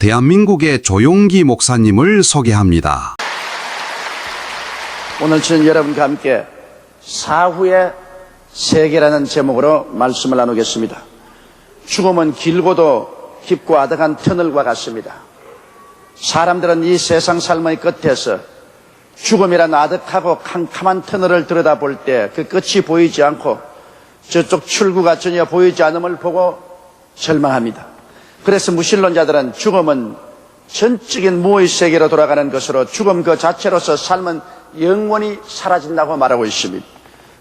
대한민국의 조용기 목사님을 소개합니다. 오늘 저는 여러분과 함께 사후의 세계라는 제목으로 말씀을 나누겠습니다. 죽음은 길고도 깊고 아득한 터널과 같습니다. 사람들은 이 세상 삶의 끝에서 죽음이란 아득하고 캄캄한 터널을 들여다볼 때 그 끝이 보이지 않고 저쪽 출구가 전혀 보이지 않음을 보고 절망합니다. 그래서 무신론자들은 죽음은 전적인 무의 세계로 돌아가는 것으로 죽음 그 자체로서 삶은 영원히 사라진다고 말하고 있습니다.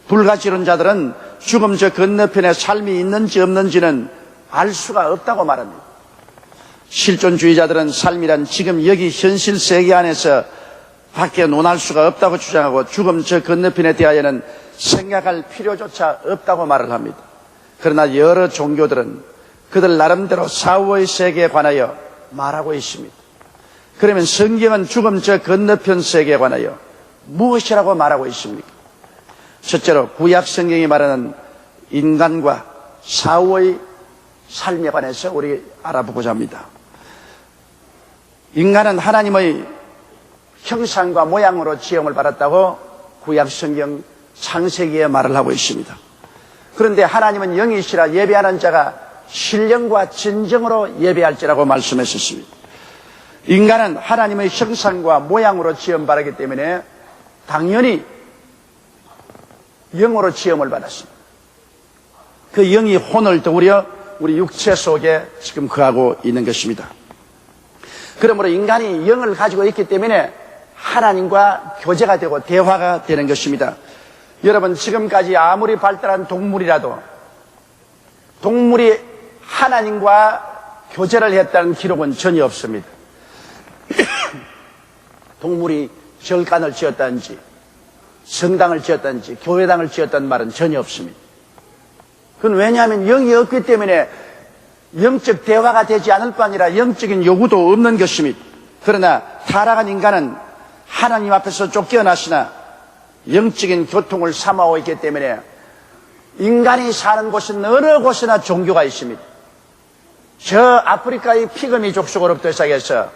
불가지론자들은 죽음 저 건너편에 삶이 있는지 없는지는 알 수가 없다고 말합니다. 실존주의자들은 삶이란 지금 여기 현실 세계 안에서 밖에 논할 수가 없다고 주장하고 죽음 저 건너편에 대하여는 생각할 필요조차 없다고 말을 합니다. 그러나 여러 종교들은 그들 나름대로 사후의 세계에 관하여 말하고 있습니다. 그러면 성경은 죽음 저 건너편 세계에 관하여 무엇이라고 말하고 있습니까? 첫째로 구약 성경이 말하는 인간과 사후의 삶에 관해서 우리 알아보고자 합니다. 인간은 하나님의 형상과 모양으로 지음을 받았다고 구약 성경 창세기에 말을 하고 있습니다. 그런데 하나님은 영이시라 예배하는 자가 신령과 진정으로 예배할지라고 말씀했었습니다. 인간은 하나님의 형상과 모양으로 지음받았기 때문에 당연히 영으로 지음을 받았습니다. 그 영이 혼을 떠우려 우리 육체 속에 지금 거하고 있는 것입니다. 그러므로 인간이 영을 가지고 있기 때문에 하나님과 교제가 되고 대화가 되는 것입니다. 여러분, 지금까지 아무리 발달한 동물이라도 동물이 하나님과 교제를 했다는 기록은 전혀 없습니다. 동물이 절간을 지었다든지 성당을 지었다든지 교회당을 지었다는 말은 전혀 없습니다. 그건 왜냐하면 영이 없기 때문에 영적 대화가 되지 않을 뿐 아니라 영적인 요구도 없는 것입니다. 그러나 타락한 인간은 하나님 앞에서 쫓겨났으나 영적인 교통을 삼아오고 있기 때문에 인간이 사는 곳은 어느 곳이나 종교가 있습니다. 저 아프리카의 피그미 족속으로부터 시작해서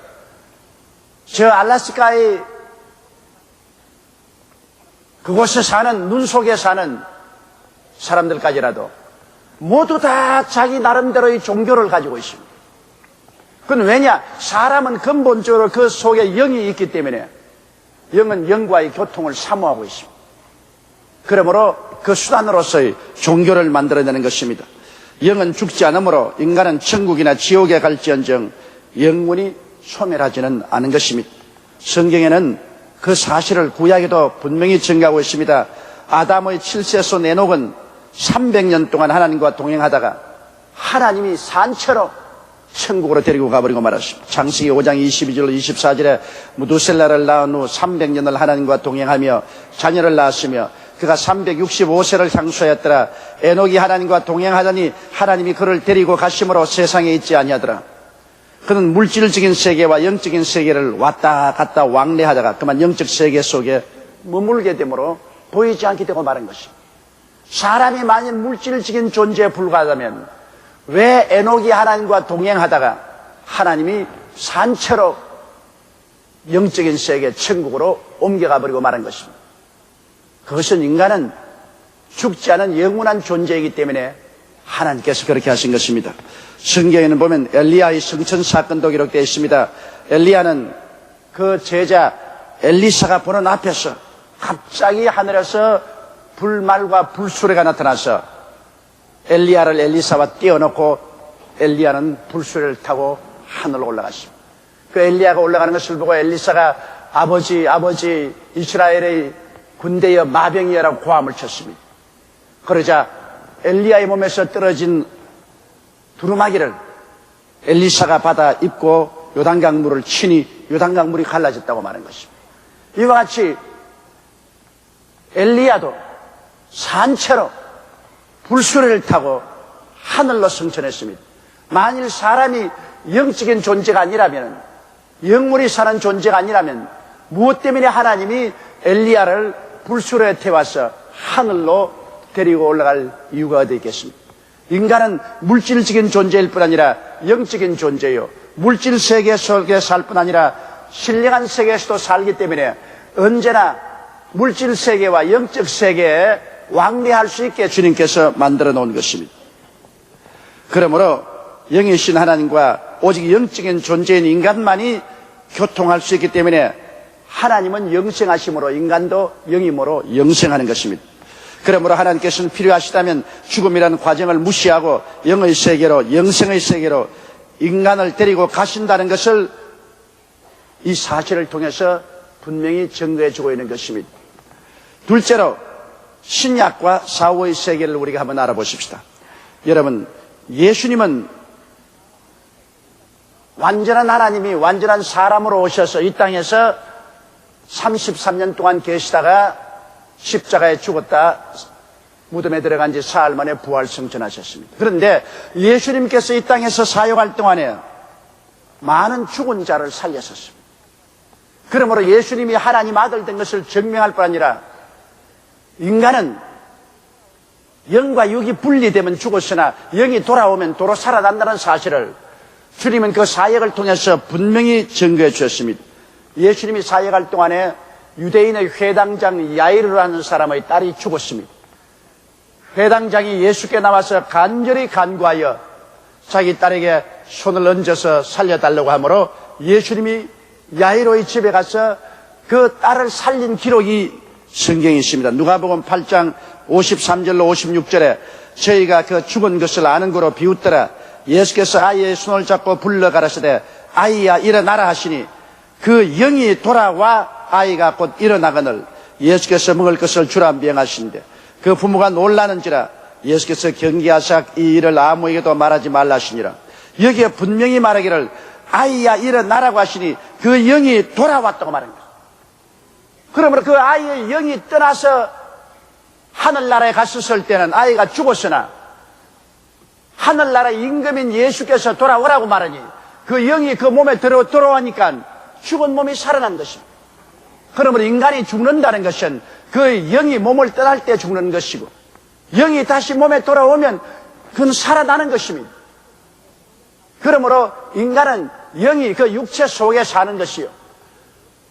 저 알래스카의 그곳에 사는 눈 속에 사는 사람들까지라도 모두 다 자기 나름대로의 종교를 가지고 있습니다. 그건 왜냐? 사람은 근본적으로 그 속에 영이 있기 때문에 영은 영과의 교통을 사모하고 있습니다. 그러므로 그 수단으로서의 종교를 만들어내는 것입니다. 영은 죽지 않으므로 인간은 천국이나 지옥에 갈지언정 영원히 소멸하지는 않은 것입니다. 성경에는 그 사실을 구약에도 분명히 증가하고 있습니다. 아담의 7세소 네녹은 300년 동안 하나님과 동행하다가 하나님이 산채로 천국으로 데리고 가버리고 말았습니다. 창세기 5장 22절 24절에 무두셀라를 낳은 후 300년을 하나님과 동행하며 자녀를 낳았으며 그가 365세를 향수하였더라. 에녹이 하나님과 동행하더니 하나님이 그를 데리고 가심으로 세상에 있지 아니하더라. 그는 물질적인 세계와 영적인 세계를 왔다 갔다 왕래하다가 그만 영적 세계 속에 머물게 되므로 보이지 않게 되고 마는 것입니다. 사람이 만일 물질적인 존재에 불과하다면 왜 에녹이 하나님과 동행하다가 하나님이 산채로 영적인 세계 천국으로 옮겨가 버리고 말한 것입니다. 그것은 인간은 죽지 않은 영원한 존재이기 때문에 하나님께서 그렇게 하신 것입니다. 성경에는 보면 엘리야의 성천 사건도 기록되어 있습니다. 엘리야는 그 제자 엘리사가 보는 앞에서 갑자기 하늘에서 불말과 불수레가 나타나서 엘리야를 엘리사와 띄워놓고 엘리야는 불수레를 타고 하늘로 올라갔습니다. 그 엘리야가 올라가는 것을 보고 엘리사가 아버지 이스라엘의 군대여 마병이여라고 고함을 쳤습니다. 그러자 엘리야의 몸에서 떨어진 두루마기를 엘리사가 받아 입고 요단강 물을 치니 요단강 물이 갈라졌다고 말한 것입니다. 이와 같이 엘리야도 산채로 불수레를 타고 하늘로 승천했습니다. 만일 사람이 영적인 존재가 아니라면, 영물이 사는 존재가 아니라면 무엇 때문에 하나님이 엘리야를 불수레에 태워서 하늘로 데리고 올라갈 이유가 어디 있겠습니까? 인간은 물질적인 존재일 뿐 아니라 영적인 존재요 물질 세계 속에 살 뿐 아니라 신령한 세계에서도 살기 때문에 언제나 물질 세계와 영적 세계에 왕래할 수 있게 주님께서 만들어 놓은 것입니다. 그러므로 영이신 하나님과 오직 영적인 존재인 인간만이 교통할 수 있기 때문에 하나님은 영생하심으로 인간도 영임으로 영생하는 것입니다. 그러므로 하나님께서는 필요하시다면 죽음이라는 과정을 무시하고 영의 세계로, 영생의 세계로 인간을 데리고 가신다는 것을 이 사실을 통해서 분명히 증거해 주고 있는 것입니다. 둘째로 신약과 사후의 세계를 우리가 한번 알아보십시다. 여러분, 예수님은 완전한 하나님이 완전한 사람으로 오셔서 이 땅에서 33년 동안 계시다가 십자가에 죽었다 무덤에 들어간 지 사흘 만에 부활 승천하셨습니다. 그런데 예수님께서 이 땅에서 사역할 동안에 많은 죽은 자를 살렸었습니다. 그러므로 예수님이 하나님 아들 된 것을 증명할 뿐 아니라 인간은 영과 육이 분리되면 죽었으나 영이 돌아오면 도로 살아난다는 사실을 주님은 그 사역을 통해서 분명히 증거해 주셨습니다. 예수님이 사역할 동안에 유대인의 회당장 야이르라는 사람의 딸이 죽었습니다. 회당장이 예수께 나와서 간절히 간구하여 자기 딸에게 손을 얹어서 살려달라고 하므로 예수님이 야이로의 집에 가서 그 딸을 살린 기록이 성경에 있습니다. 누가복음 8장 53절로 56절에 저희가 그 죽은 것을 아는 거로 비웃더라. 예수께서 아이의 손을 잡고 불러 가라사대 아이야 일어나라 하시니 그 영이 돌아와 아이가 곧 일어나거늘 예수께서 먹을 것을 주라 명하시는데 그 부모가 놀라는지라 예수께서 경계하사 이 일을 아무에게도 말하지 말라 하시니라. 여기에 분명히 말하기를 아이야 일어나라고 하시니 그 영이 돌아왔다고 말합니다. 그러므로 그 아이의 영이 떠나서 하늘나라에 갔었을 때는 아이가 죽었으나 하늘나라 임금인 예수께서 돌아오라고 말하니 그 영이 그 몸에 들어오니까 죽은 몸이 살아난 것입니다. 그러므로 인간이 죽는다는 것은 그 영이 몸을 떠날 때 죽는 것이고 영이 다시 몸에 돌아오면 그건 살아나는 것입니다. 그러므로 인간은 영이 그 육체 속에 사는 것이요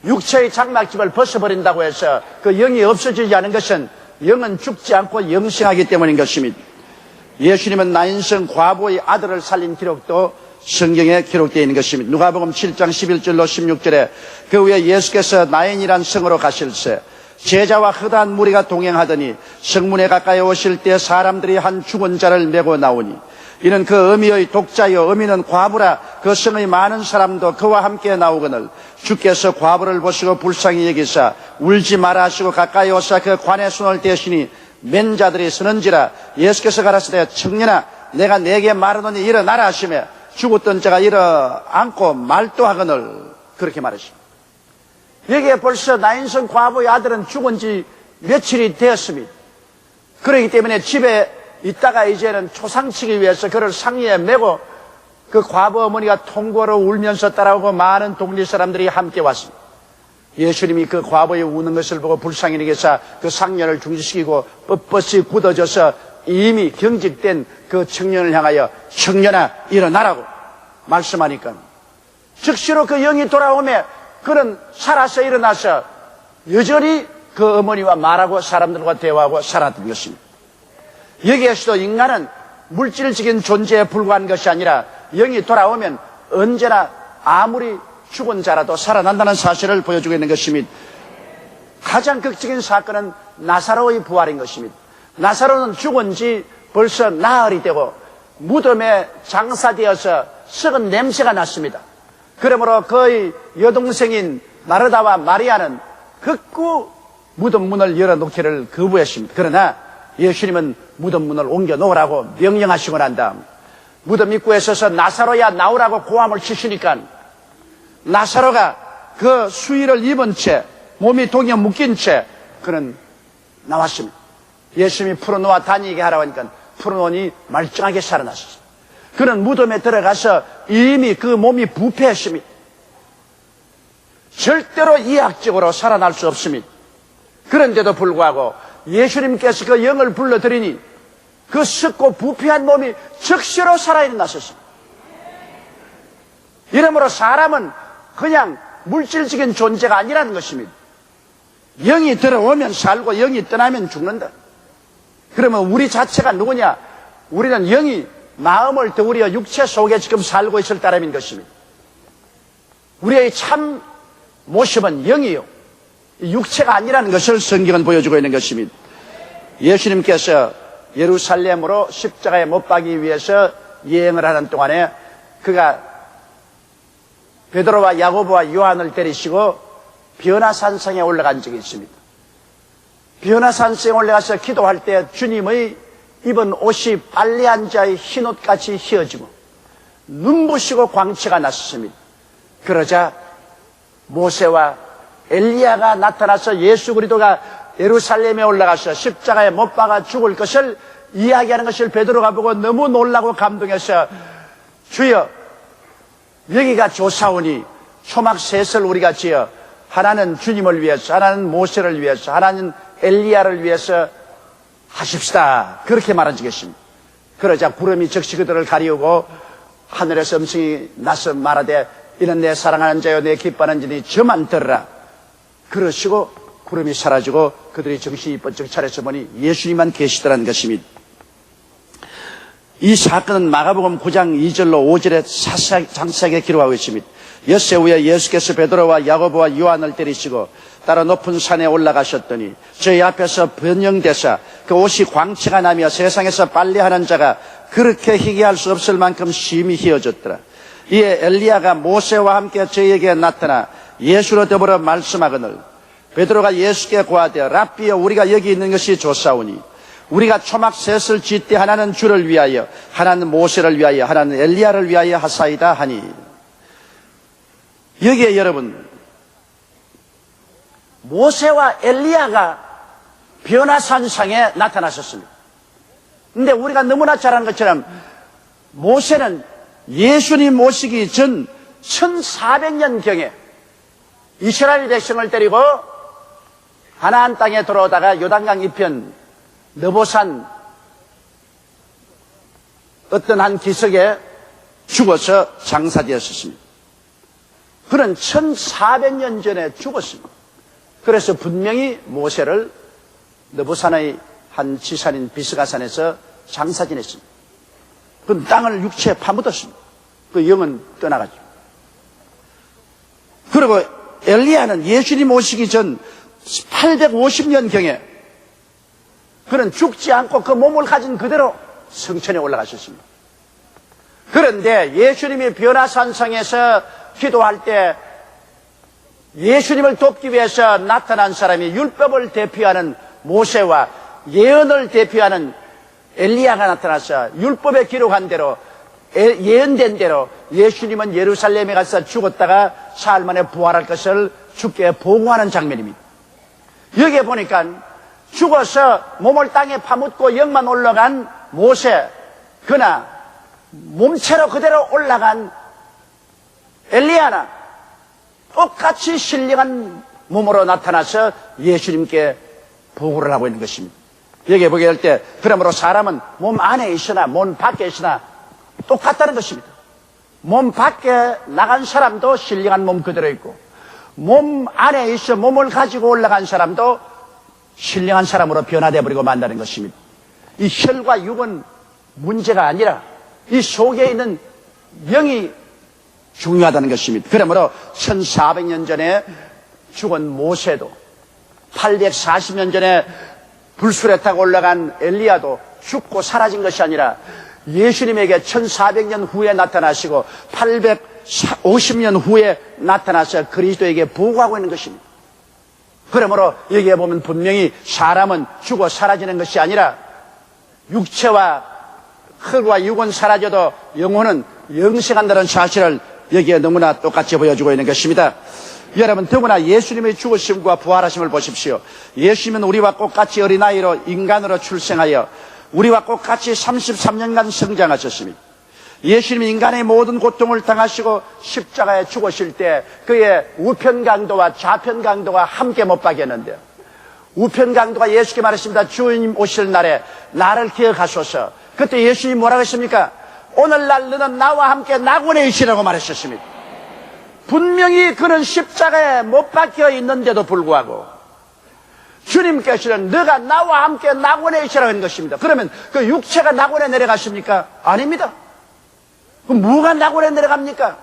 육체의 장막집을 벗어버린다고 해서 그 영이 없어지지 않은 것은 영은 죽지 않고 영생하기 때문인 것입니다. 예수님은 나인성 과부의 아들을 살린 기록도 성경에 기록되어 있는 것입니다. 누가복음 7장 11절로 16절에 그 후에 예수께서 나인이란 성으로 가실새 제자와 허다한 무리가 동행하더니 성문에 가까이 오실 때 사람들이 한 죽은 자를 메고 나오니 이는 그 어미의 독자여 어미는 과부라 그 성의 많은 사람도 그와 함께 나오거늘 주께서 과부를 보시고 불쌍히 여기사 울지 마라 하시고 가까이 오사 그 관에 손을 대시니 맨 자들이 서는지라 예수께서 가라사대 청년아 내가 네게 말하노니 일어나라 하시며 죽었던 자가 일어앉고 말도하거늘 그렇게 말하십니다. 여기에 벌써 나인성 과부의 아들은 죽은 지 며칠이 되었습니다. 그렇기 때문에 집에 있다가 이제는 초상치기 위해서 그를 상의에 메고 그 과부 어머니가 통고로 울면서 따라오고 많은 동리 사람들이 함께 왔습니다. 예수님이 그 과부의 우는 것을 보고 불쌍히 여기사 그 상녀를 중지시키고 뻣뻣이 굳어져서 이미 경직된 그 청년을 향하여 청년아 일어나라고 말씀하니까 즉시로 그 영이 돌아오며 그는 살아서 일어나서 여전히 그 어머니와 말하고 사람들과 대화하고 살았던 것입니다. 여기에서도 인간은 물질적인 존재에 불과한 것이 아니라 영이 돌아오면 언제나 아무리 죽은 자라도 살아난다는 사실을 보여주고 있는 것입니다. 가장 극적인 사건은 나사로의 부활인 것입니다. 나사로는 죽은 지 벌써 나흘이 되고 무덤에 장사되어서 썩은 냄새가 났습니다. 그러므로 그의 여동생인 마르다와 마리아는 극구 무덤 문을 열어놓기를 거부했습니다. 그러나 예수님은 무덤 문을 옮겨 놓으라고 명령하시고 난 다음 무덤 입구에 서서 나사로야 나오라고 고함을 치시니까 나사로가 그 수의를 입은 채 몸이 동에 묶인 채 그는 나왔습니다. 예수님이 풀어놓아 다니게 하라고 하니까 풀어놓으니 말짱하게 살아났습니다. 그는 무덤에 들어가서 이미 그 몸이 부패했습니다. 절대로 이학적으로 살아날 수 없습니다. 그런데도 불구하고 예수님께서 그 영을 불러들이니 그 썩고 부패한 몸이 즉시로 살아일어났었습니다. 이러므로 사람은 그냥 물질적인 존재가 아니라는 것입니다. 영이 들어오면 살고 영이 떠나면 죽는다. 그러면 우리 자체가 누구냐? 우리는 영이 마음을 더우려 육체 속에 지금 살고 있을 따름인 것입니다. 우리의 참 모습은 영이요, 육체가 아니라는 것을 성경은 보여주고 있는 것입니다. 예수님께서 예루살렘으로 십자가에 못 박기 위해서 여행을 하는 동안에 그가 베드로와 야고보와 요한을 데리시고 변화산성에 올라간 적이 있습니다. 변화산성에 올라가서 기도할 때 주님의 입은 옷이 빨래한 자의 흰옷같이 휘어지고 눈부시고 광채가 났습니다. 그러자 모세와 엘리야가 나타나서 예수 그리스도가 예루살렘에 올라가서 십자가에 못 박아 죽을 것을 이야기하는 것을 베드로가 보고 너무 놀라고 감동해서 주여, 여기가 조사오니 초막 셋을 우리가 지어 하나는 주님을 위해서, 하나는 모세를 위해서, 하나는 엘리야를 위해서 하십시다. 그렇게 말한 적이 있습니다. 그러자 구름이 즉시 그들을 가리우고 하늘에서 음성이 나서 말하되 이는 내 사랑하는 자여 내 기뻐하는 자니 저만 들으라. 그러시고 구름이 사라지고 그들이 정신이 번쩍 차려서 보니 예수님만 계시더라는 것입니다. 이 사건은 마가복음 9장 2절로 5절에 상세하게 기록하고 있습니다. 엿새 후에 예수께서 베드로와 야고보와 요한을 데리시고 따라 높은 산에 올라가셨더니 저희 앞에서 변형되사 그 옷이 광채가 나며 세상에서 빨래하는 자가 그렇게 희귀할 수 없을 만큼 심히 휘어졌더라. 이에 엘리야가 모세와 함께 저희에게 나타나 예수로 더불어 말씀하거늘 베드로가 예수께 고하되 랍비여, 우리가 여기 있는 것이 좋사오니 우리가 초막 셋을 짓되 하나는 주를 위하여, 하나는 모세를 위하여, 하나는 엘리야를 위하여 하사이다 하니, 여기에 여러분 모세와 엘리야가 변화산상에 나타나셨습니다. 근데 우리가 너무나 잘 아는 것처럼 모세는 예수님 모시기 전 1400년경에 이스라엘 백성을 데리고 가나안 땅에 들어오다가 요단강 이편 느보산 어떤 한 기슭에 죽어서 장사되었습니다. 그는 1400년 전에 죽었습니다. 그래서 분명히 모세를 느보산의 한 지산인 비스가산에서 장사 지냈습니다. 그 땅을 육체에 파묻었습니다. 그 영은 떠나가죠. 그리고 엘리야는 예수님 오시기 전 850년경에 그는 죽지 않고 그 몸을 가진 그대로 성천에 올라가셨습니다. 그런데 예수님이 변화산성에서 기도할 때 예수님을 돕기 위해서 나타난 사람이 율법을 대표하는 모세와 예언을 대표하는 엘리야가 나타나서 율법에 기록한 대로 예언된 대로 예수님은 예루살렘에 가서 죽었다가 사흘 만에 부활할 것을 주께 보고하는 장면입니다. 여기에 보니까 죽어서 몸을 땅에 파묻고 영만 올라간 모세, 그나 몸체로 그대로 올라간 엘리야나 똑같이 신령한 몸으로 나타나서 예수님께 보고를 하고 있는 것입니다. 여기에 보게 될 때 그러므로 사람은 몸 안에 있으나 몸 밖에 있으나 똑같다는 것입니다. 몸 밖에 나간 사람도 신령한 몸 그대로 있고 몸 안에 있어 몸을 가지고 올라간 사람도 신령한 사람으로 변화되어 버리고 만다는 것입니다. 이 혈과 육은 문제가 아니라 이 속에 있는 영이 중요하다는 것입니다. 그러므로 1400년 전에 죽은 모세도 840년 전에 불술에 타고 올라간 엘리야도 죽고 사라진 것이 아니라 예수님에게 1400년 후에 나타나시고 850년 후에 나타나서 그리스도에게 보고하고 있는 것입니다. 그러므로 여기에 보면 분명히 사람은 죽어 사라지는 것이 아니라 육체와 흙과 육은 사라져도 영혼은 영생한다는 사실을 여기에 너무나 똑같이 보여주고 있는 것입니다. 여러분, 더구나 예수님의 죽으심과 부활하심을 보십시오. 예수님은 우리와 똑같이 어린아이로 인간으로 출생하여 우리와 똑같이 33년간 성장하셨습니다. 예수님이 인간의 모든 고통을 당하시고 십자가에 죽으실 때 그의 우편 강도와 좌편 강도가 함께 못 박였는데요. 우편 강도가 예수께 말했습니다. 주님 오실 날에 나를 기억하소서. 그때 예수님이 뭐라고 했습니까? 오늘날 너는 나와 함께 낙원에 있으라고 말하셨습니다. 분명히 그는 십자가에 못 박혀 있는데도 불구하고 주님께서는 너가 나와 함께 낙원에 있으라 는 것입니다. 그러면 그 육체가 낙원에 내려갔습니까? 아닙니다. 그럼 뭐가 낙원에 내려갑니까?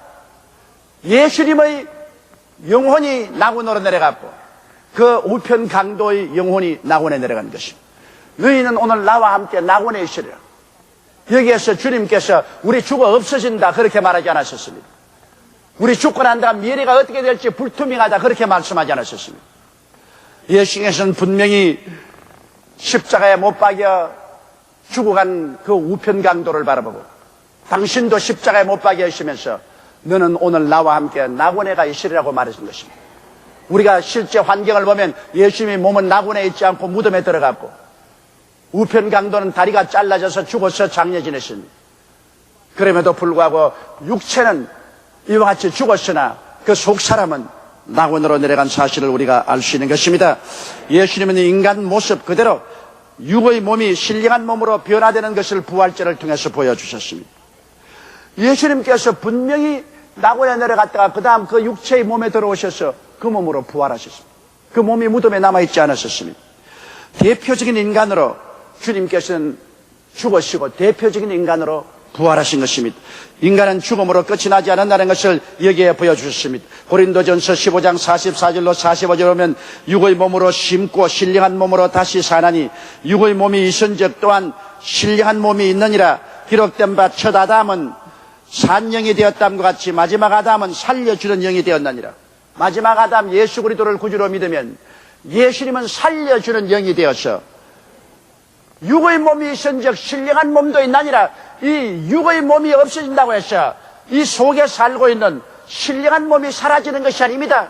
예수님의 영혼이 낙원으로 내려갔고 그 우편 강도의 영혼이 낙원에 내려간 것입니다. 너희는 오늘 나와 함께 낙원에 있으리라. 여기에서 주님께서 우리 죽어 없어진다 그렇게 말하지 않았었습니다. 우리 죽고 난 다음 미래가 어떻게 될지 불투명하다 그렇게 말씀하지 않았었습니다. 예수님께서는 분명히 십자가에 못 박여 죽어간 그 우편 강도를 바라보고 당신도 십자가에 못 박여 있으면서 너는 오늘 나와 함께 낙원에 가 있으리라고 말하신 것입니다. 우리가 실제 환경을 보면 예수님의 몸은 낙원에 있지 않고 무덤에 들어갔고 우편 강도는 다리가 잘라져서 죽어서 장례 지냈습니다. 그럼에도 불구하고 육체는 이와 같이 죽었으나 그 속 사람은 낙원으로 내려간 사실을 우리가 알 수 있는 것입니다. 예수님은 인간 모습 그대로 육의 몸이 신령한 몸으로 변화되는 것을 부활절을 통해서 보여주셨습니다. 예수님께서 분명히 낙원에 내려갔다가 그 다음 그 육체의 몸에 들어오셔서 그 몸으로 부활하셨습니다. 그 몸이 무덤에 남아있지 않았었습니다. 대표적인 인간으로 주님께서는 죽으시고 대표적인 인간으로 부활하신 것입니다. 인간은 죽음으로 끝이 나지 않는다는 것을 여기에 보여주셨습니다. 고린도전서 15장 44절로 45절 보면 육의 몸으로 심고 신령한 몸으로 다시 사나니 육의 몸이 있은즉 또한 신령한 몸이 있느니라. 기록된 바 첫 아담은 산 영이 되었다함과 같이 마지막 아담은 살려주는 영이 되었느니라. 마지막 아담 예수 그리스도를 구주로 믿으면 예수님은 살려주는 영이 되어서 육의 몸이 있은즉 신령한 몸도 있나니라. 이 육의 몸이 없어진다고 해서 이 속에 살고 있는 신령한 몸이 사라지는 것이 아닙니다.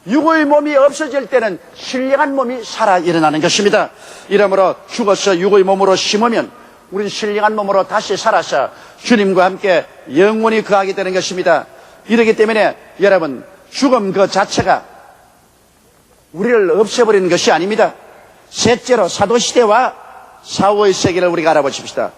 육의 몸이 없어질 때는 신령한 몸이 살아 일어나는 것입니다. 이러므로 죽어서 육의 몸으로 심으면 우리는 신령한 몸으로 다시 살아서 주님과 함께 영원히 거하게 되는 것입니다. 이렇기 때문에 여러분 죽음 그 자체가 우리를 없애버리는 것이 아닙니다. 셋째로 사도시대와 사후의 세계를 우리가 알아보십시다.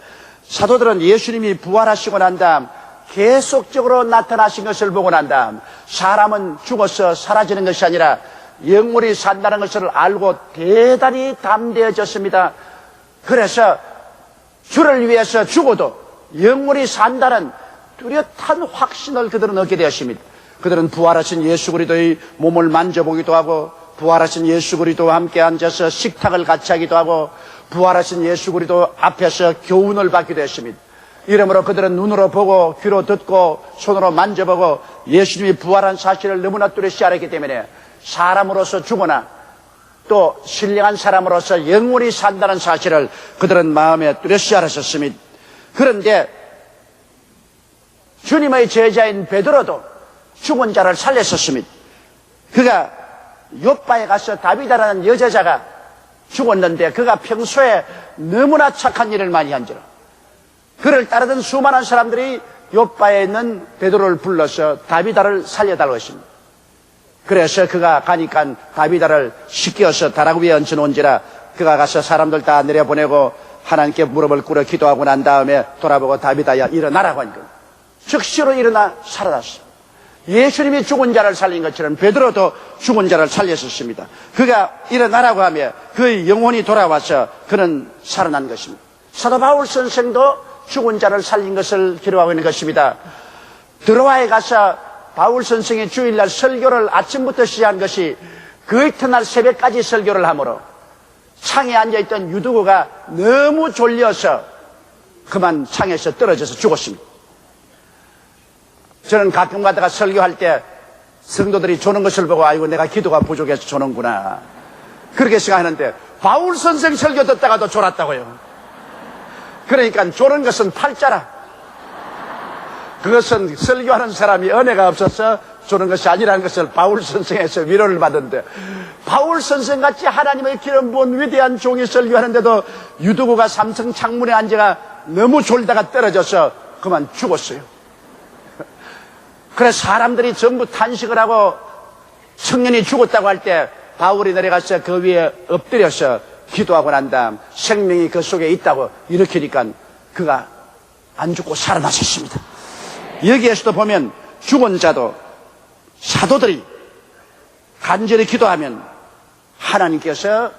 사도들은 예수님이 부활하시고 난 다음 계속적으로 나타나신 것을 보고 난 다음 사람은 죽어서 사라지는 것이 아니라 영원히 산다는 것을 알고 대단히 담대해졌습니다. 그래서 주를 위해서 죽어도 영원히 산다는 뚜렷한 확신을 그들은 얻게 되었습니다. 그들은 부활하신 예수 그리스도의 몸을 만져보기도 하고 부활하신 예수 그리스도와 함께 앉아서 식탁을 같이 하기도 하고 부활하신 예수 그리스도 앞에서 교훈을 받기도 했습니다. 이러므로 그들은 눈으로 보고 귀로 듣고 손으로 만져보고 예수님이 부활한 사실을 너무나 뚜렷이 알았기 때문에 사람으로서 죽으나 또 신령한 사람으로서 영원히 산다는 사실을 그들은 마음에 뚜렷이 알았었습니다. 그런데 주님의 제자인 베드로도 죽은 자를 살렸었습니다. 그가 요바에 가서 다비다라는 여자가 죽었는데 그가 평소에 너무나 착한 일을 많이 한지라 그를 따르던 수많은 사람들이 요바에 있는 베드로를 불러서 다비다를 살려달라고 했습니다. 그래서 그가 가니까 다비다를 씻겨서 다락 위에 얹혀놓은지라 그가 가서 사람들 다 내려보내고 하나님께 무릎을 꿇어 기도하고 난 다음에 돌아보고 다비다야 일어나라고 하니까 즉시로 일어나 살아났습니다. 예수님이 죽은 자를 살린 것처럼 베드로도 죽은 자를 살렸었습니다. 그가 일어나라고 하며 그의 영혼이 돌아와서 그는 살아난 것입니다. 사도 바울 선생도 죽은 자를 살린 것을 기록하고 있는 것입니다. 드로아에 가서 바울 선생이 주일날 설교를 아침부터 시작한 것이 그 이튿날 새벽까지 설교를 하므로 창에 앉아있던 유두구가 너무 졸려서 그만 창에서 떨어져서 죽었습니다. 저는 가끔 가다가 설교할 때 성도들이 조는 것을 보고 아이고 내가 기도가 부족해서 조는구나 그렇게 생각하는데 바울 선생 설교 듣다가도 졸았다고요. 그러니까 조는 것은 팔자라. 그것은 설교하는 사람이 은혜가 없어서 조는 것이 아니라는 것을 바울 선생에서 위로를 받은데 바울 선생같이 하나님의 기름 부은 위대한 종이 설교하는데도 유두구가 삼성 창문에 앉아가 너무 졸다가 떨어져서 그만 죽었어요. 그래서 사람들이 전부 탄식을 하고 청년이 죽었다고 할 때 바울이 내려가서 그 위에 엎드려서 기도하고 난 다음 생명이 그 속에 있다고 일으키니까 그가 안 죽고 살아났었습니다. 여기에서도 보면 죽은 자도 사도들이 간절히 기도하면 하나님께서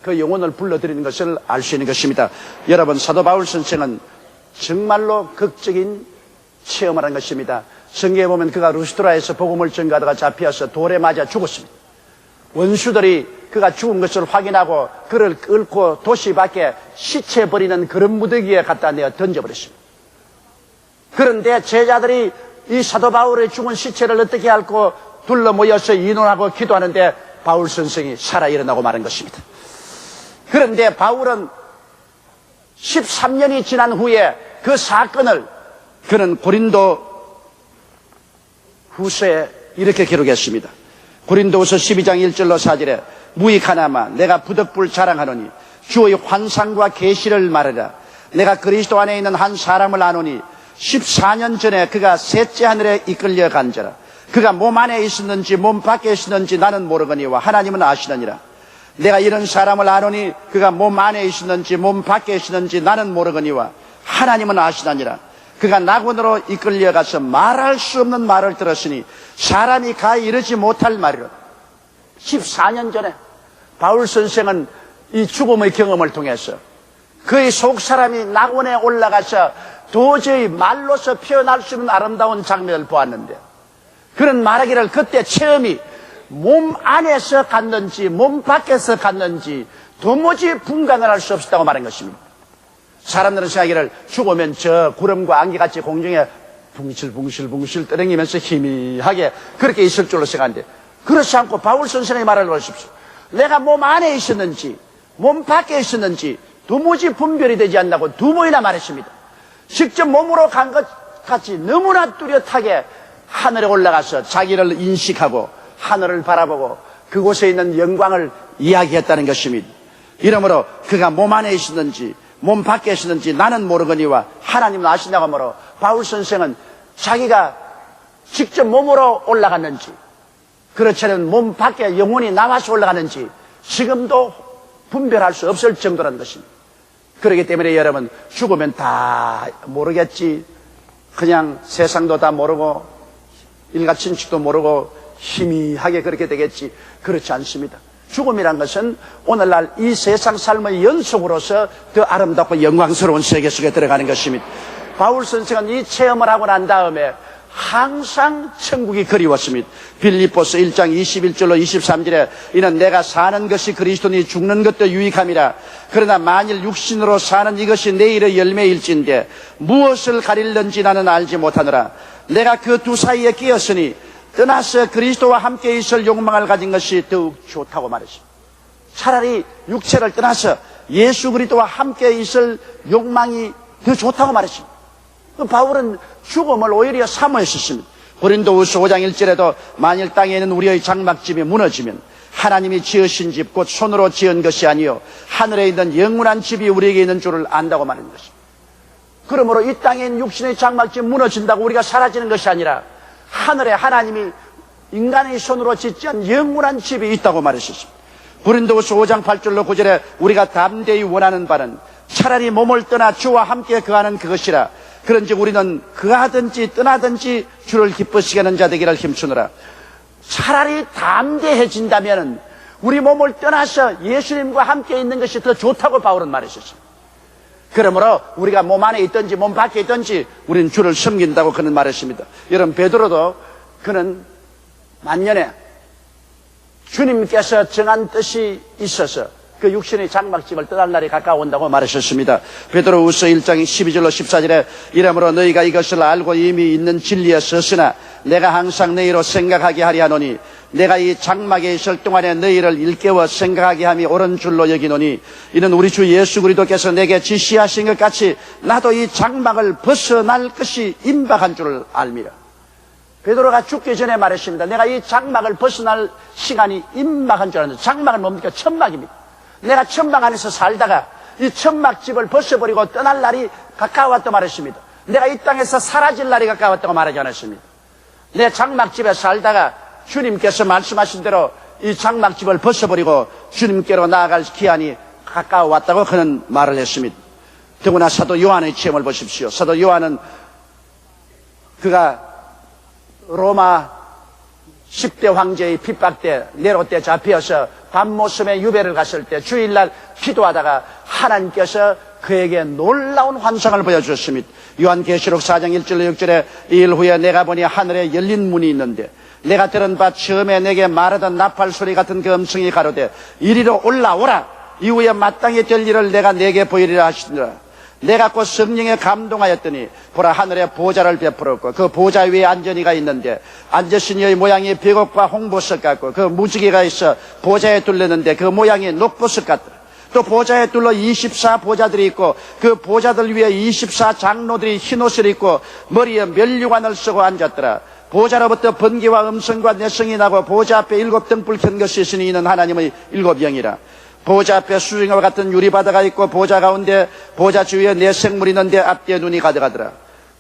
그 영혼을 불러들이는 것을 알 수 있는 것입니다. 여러분, 사도 바울 선생은 정말로 극적인 체험을 한 것입니다. 성경에 보면 그가 루스드라에서 복음을 전가하다가 잡혀서 돌에 맞아 죽었습니다. 원수들이 그가 죽은 것을 확인하고 그를 끌고 도시 밖에 시체 버리는 그런 무더기에 갖다 내어 던져버렸습니다. 그런데 제자들이 이 사도 바울의 죽은 시체를 어떻게 할고 둘러 모여서 의논하고 기도하는데 바울 선생이 살아 일어나고 마는 것입니다. 그런데 바울은 13년이 지난 후에 그 사건을 그는 고린도 후서에 이렇게 기록했습니다. 고린도후서 12장 1절로 4절에 무익하나마 내가 부득불 자랑하노니 주의 환상과 계시를 말하라. 내가 그리스도 안에 있는 한 사람을 아노니 14년 전에 그가 셋째 하늘에 이끌려 간자라. 그가 몸 안에 있었는지 몸 밖에 있었는지 나는 모르거니와 하나님은 아시느니라. 내가 이런 사람을 아노니 그가 몸 안에 있었는지 몸 밖에 있었는지 나는 모르거니와 하나님은 아시느니라. 그가 낙원으로 이끌려가서 말할 수 없는 말을 들었으니 사람이 가 이르지 못할 말이라. 14년 전에 바울 선생은 이 죽음의 경험을 통해서 그의 속사람이 낙원에 올라가서 도저히 말로서 표현할 수 없는 아름다운 장면을 보았는데, 그런 말하기를 그때 체험이 몸 안에서 갔는지 몸 밖에서 갔는지 도무지 분간을 할 수 없었다고 말한 것입니다. 사람들은 생각하기를 죽으면 저 구름과 안개같이 공중에 붕실붕실 떠다니면서 희미하게 그렇게 있을 줄로 생각하는데, 그렇지 않고 바울 선생의 말을 보십시오. 내가 몸 안에 있었는지 몸 밖에 있었는지 도무지 분별이 되지 않는다고 두 번이나 말했습니다. 직접 몸으로 간 것 같이 너무나 뚜렷하게 하늘에 올라가서 자기를 인식하고 하늘을 바라보고 그곳에 있는 영광을 이야기했다는 것입니다. 이러므로 그가 몸 안에 있었는지 몸 밖에 있었는지 나는 모르거니와 하나님은 아신다고 하므로 바울 선생은 자기가 직접 몸으로 올라갔는지 그렇지 않으면 몸 밖에 영혼이 나와서 올라가는지 지금도 분별할 수 없을 정도라는 것입니다. 그렇기 때문에 여러분, 죽으면 다 모르겠지, 그냥 세상도 다 모르고 일가친칙도 모르고 희미하게 그렇게 되겠지, 그렇지 않습니다. 죽음이란 것은 오늘날 이 세상 삶의 연속으로서 더 아름답고 영광스러운 세계 속에 들어가는 것입니다. 바울 선생은 이 체험을 하고 난 다음에 항상 천국이 그리웠습니다. 빌립보서 1장 21절로 23절에 이는 내가 사는 것이 그리스도니 죽는 것도 유익함이라. 그러나 만일 육신으로 사는 이것이 내일의 열매일진데 무엇을 가릴는지 나는 알지 못하노라. 내가 그 두 사이에 끼었으니 떠나서 그리스도와 함께 있을 욕망을 가진 것이 더욱 좋다고 말했습니다. 차라리 육체를 떠나서 예수 그리스도와 함께 있을 욕망이 더 좋다고 말했습니다. 바울은 죽음을 오히려 사모했었습니다. 고린도후서 5장 1절에도 만일 땅에 있는 우리의 장막집이 무너지면 하나님이 지으신 집 곧 손으로 지은 것이 아니요 하늘에 있는 영원한 집이 우리에게 있는 줄을 안다고 말하는 것입니다. 그러므로 이 땅에 있는 육신의 장막집이 무너진다고 우리가 사라지는 것이 아니라 하늘에 하나님이 인간의 손으로 짓지 않은 영원한 집이 있다고 말했습니다. 고린도후서 5장 8절로 9절에 우리가 담대히 원하는 바는 차라리 몸을 떠나 주와 함께 거하는 그것이라. 그런즉 우리는 거하든지 떠나든지 주를 기쁘시게 하는 자 되기를 힘쓰노라. 차라리 담대해진다면 우리 몸을 떠나서 예수님과 함께 있는 것이 더 좋다고 바울은 말했었습니다. 그러므로 우리가 몸 안에 있든지 몸 밖에 있든지 우리는 주를 섬긴다고 그는 말했습니다. 여러분, 베드로도 그는 만년에 주님께서 정한 뜻이 있어서 그 육신의 장막집을 떠날 날이 가까워온다고 말하셨습니다. 베드로후서 1장 12절로 14절에 이러므로 너희가 이것을 알고 이미 있는 진리에 섰으나 내가 항상 너희로 생각하게 하리 하노니 내가 이 장막에 있을 동안에 너희를 일깨워 생각하게 함이 옳은 줄로 여기노니 이는 우리 주 예수 그리스도께서 내게 지시하신 것 같이 나도 이 장막을 벗어날 것이 임박한 줄을 알미라. 베드로가 죽기 전에 말했습니다. 내가 이 장막을 벗어날 시간이 임박한 줄 알았는데, 장막은 뭡니까? 천막입니다. 내가 천막 안에서 살다가 이 천막집을 벗어버리고 떠날 날이 가까웠다고 말했습니다. 내가 이 땅에서 사라질 날이 가까웠다고 말하지 않았습니다. 내 장막집에 살다가 주님께서 말씀하신 대로 이 장막집을 벗어버리고 주님께로 나아갈 기한이 가까워왔다고 그는 말을 했습니다. 더구나 사도 요한의 체험을 보십시오. 사도 요한은 그가 로마 10대 황제의 핍박 때 네로 때 잡혀서 밤모섬에 유배를 갔을 때 주일날 기도하다가 하나님께서 그에게 놀라운 환상을 보여주셨습니다. 요한계시록 4장 1절로 6절에 이 일 후에 내가 보니 하늘에 열린 문이 있는데 내가 들은 바 처음에 내게 말하던 나팔 소리 같은 그 음성이 가로되 이리로 올라오라. 이후에 마땅히 될 일을 내가 내게 보이리라 하시니라. 내가 곧 성령에 감동하였더니 보라 하늘에 보좌를 베풀었고 그 보좌 위에 앉은이가 있는데 앉으신 이의 모양이 백옥과 홍보석 같고 그 무지개가 있어 보좌에 둘렸는데 그 모양이 녹보석 같더라. 또 보좌에 둘러 24보좌들이 있고 그 보좌들 위에 24장로들이 흰옷을 입고 머리에 면류관을 쓰고 앉았더라. 보좌로부터 번개와 음성과 내성이 나고 보좌 앞에 7 등불 켠 것이 있으니 이는 하나님의 7 영이라. 보좌 앞에 수정과 같은 유리바다가 있고 보좌 가운데 보좌 주위에 네 생물이 있는데 앞뒤에 눈이 가득하더라.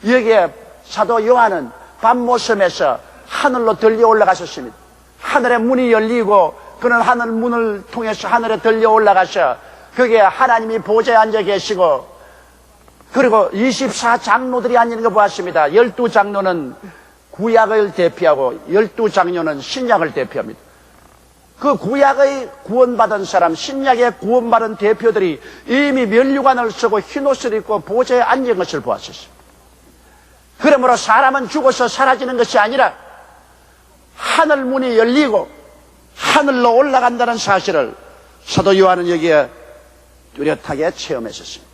여기에 사도 요한은 밤모섬에서 하늘로 들려 올라가셨습니다. 하늘의 문이 열리고 그는 하늘 문을 통해서 하늘에 들려 올라가서 거기에 하나님이 보좌에 앉아 계시고 그리고 24장로들이 앉는 거 보았습니다. 12장로는 구약을 대표하고 12장로는 신약을 대표합니다. 그 구약의 구원받은 사람, 신약의 구원받은 대표들이 이미 면류관을 쓰고 흰옷을 입고 보좌에 앉은 것을 보았었습니다. 그러므로 사람은 죽어서 사라지는 것이 아니라 하늘 문이 열리고 하늘로 올라간다는 사실을 사도 요한은 여기에 뚜렷하게 체험했었습니다.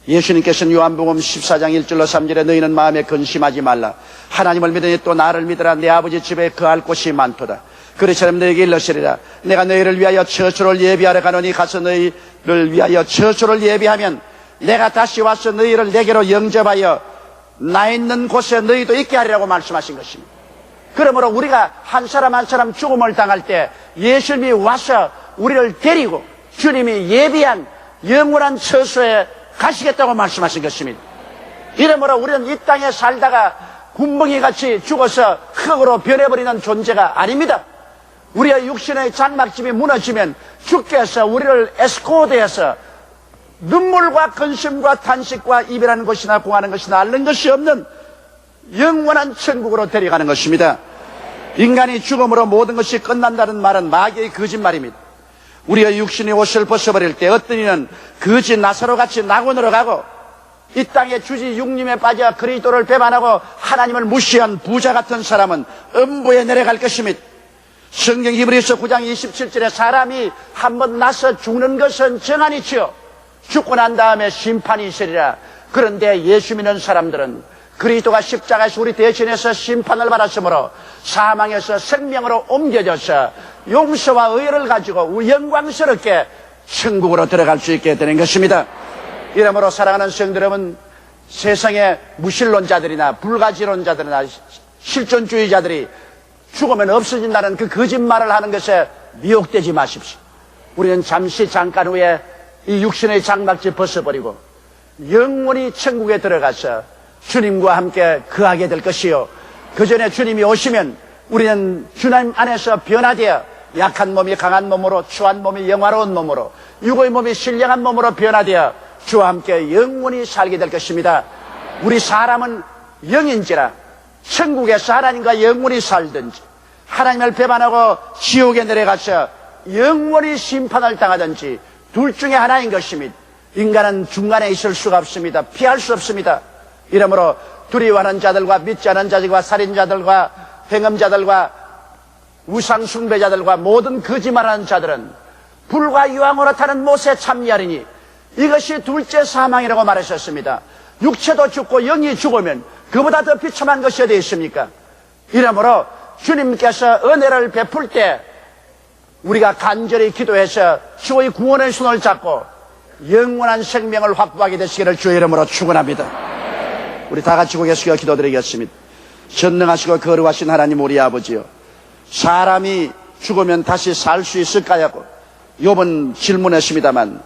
예수님께서는 요한복음 14장 1절로 3절에 너희는 마음에 근심하지 말라. 하나님을 믿으니 또 나를 믿으라. 내 아버지 집에 거할 곳이 많도다. 그리처럼 너희에게 일러시리라. 내가 너희를 위하여 처소를 예비하러 가노니 가서 너희를 위하여 처소를 예비하면 내가 다시 와서 너희를 내게로 영접하여 나 있는 곳에 너희도 있게 하리라고 말씀하신 것입니다. 그러므로 우리가 한 사람 한 사람 죽음을 당할 때 예수님이 와서 우리를 데리고 주님이 예비한 영원한 처소에 가시겠다고 말씀하신 것입니다. 이러므로 우리는 이 땅에 살다가 군뱅이같이 죽어서 흙으로 변해버리는 존재가 아닙니다. 우리의 육신의 장막집이 무너지면 주께서 우리를 에스코드해서 눈물과 근심과 탄식과 이별하는 것이나 공하는 것이나 앓는 것이 없는 영원한 천국으로 데려가는 것입니다. 인간이 죽음으로 모든 것이 끝난다는 말은 마귀의 거짓말입니다. 우리의 육신의 옷을 벗어버릴 때 어떤 이는 거지 나사로같이 낙원으로 가고 이 땅에 주지 육림에 빠져 그리스도를 배반하고 하나님을 무시한 부자 같은 사람은 음부에 내려갈 것입니다. 성경 히브리서 9장 27절에 사람이 한번 나서 죽는 것은 정한이지요. 죽고 난 다음에 심판이 있으리라. 그런데 예수 믿는 사람들은 그리스도가 십자가에서 우리 대신해서 심판을 받았으므로 사망에서 생명으로 옮겨져서 용서와 의를 가지고 영광스럽게 천국으로 들어갈 수 있게 되는 것입니다. 이러므로 사랑하는 성도 여러분, 세상의 무신론자들이나 불가지론자들이나 실존주의자들이 죽으면 없어진다는 그 거짓말을 하는 것에 미혹되지 마십시오. 우리는 잠깐 후에 이 육신의 장막집 벗어버리고 영원히 천국에 들어가서 주님과 함께 거하게 될 것이요, 그 전에 주님이 오시면 우리는 주님 안에서 변화되어 약한 몸이 강한 몸으로, 추한 몸이 영화로운 몸으로, 육의 몸이 신령한 몸으로 변화되어 주와 함께 영원히 살게 될 것입니다. 우리 사람은 영인지라 천국에서 하나님과 영원히 살든지 하나님을 배반하고 지옥에 내려가서 영원히 심판을 당하든지 둘 중에 하나인 것입니다. 인간은 중간에 있을 수가 없습니다. 피할 수 없습니다. 이러므로 두려워하는 자들과 믿지 않은 자들과 살인자들과 행음자들과 우상숭배자들과 모든 거짓말하는 자들은 불과 유황으로 타는 못에 참여하리니 이것이 둘째 사망이라고 말하셨습니다. 육체도 죽고 영이 죽으면 그보다 더 비참한 것이 어디 있습니까? 이러므로 주님께서 은혜를 베풀 때 우리가 간절히 기도해서 주의 구원의 손을 잡고 영원한 생명을 확보하게 되시기를 주의 이름으로 축원합니다. 우리 다 같이 고개 숙여 기도드리겠습니다. 전능하시고 거룩하신 하나님 우리 아버지요, 사람이 죽으면 다시 살 수 있을까요? 욥은 질문했습니다만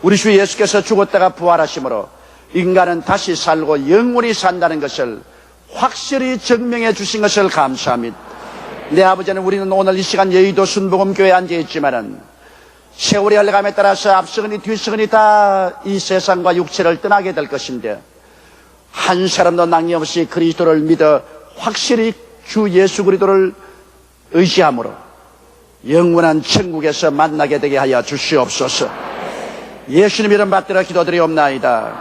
우리 주 예수께서 죽었다가 부활하심으로 인간은 다시 살고 영원히 산다는 것을 확실히 증명해 주신 것을 감사합니다. 내 아버지는 우리는 오늘 이 시간 여의도 순복음교회에 앉아있지만은 세월이 흘러감에 따라서 앞서거니 뒤서거니 다 이 세상과 육체를 떠나게 될 것인데 한 사람도 낭념없이 그리스도를 믿어 확실히 주 예수 그리스도를 의지함으로 영원한 천국에서 만나게 되게 하여 주시옵소서. 예수님 이름 받들어 기도드리옵나이다.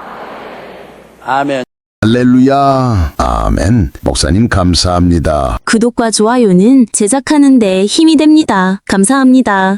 아멘. 할렐루야. 아멘. 목사님 감사합니다. 구독과 좋아요는 제작하는 데 힘이 됩니다. 감사합니다.